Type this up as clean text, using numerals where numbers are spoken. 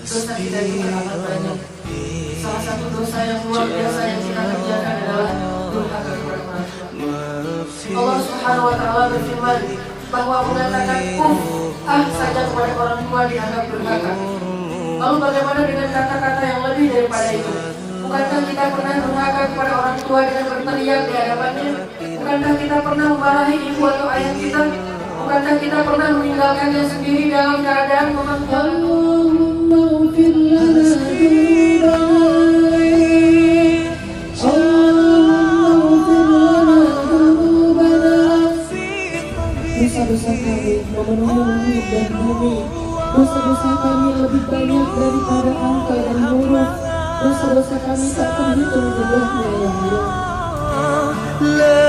dosa kita itu amat banyak. Salah satu dosa yang luar biasa yang kita kerjakan adalah durhaka kepada orang tua. Allah Subhanahu wa Ta'ala berfirman bahwa mengatakan saja kepada orang tua dianggap durhaka. Lalu bagaimana dengan kata-kata yang lebih daripada itu? Bukankah kita pernah durhaka kepada orang tua dengan berteriak di hadapannya? Bukankah kita pernah memarahi ibu atau ayah kita? Bukankah kita pernah meninggalkannya sendiri dalam keadaan memanggil dosa-dosa kami memenuhi langit dan bumi. Dosa-dosa kami lebih banyak daripada angka dan huruf. Dosa-dosa kami tak terhitung jumlahnya, ya Allah.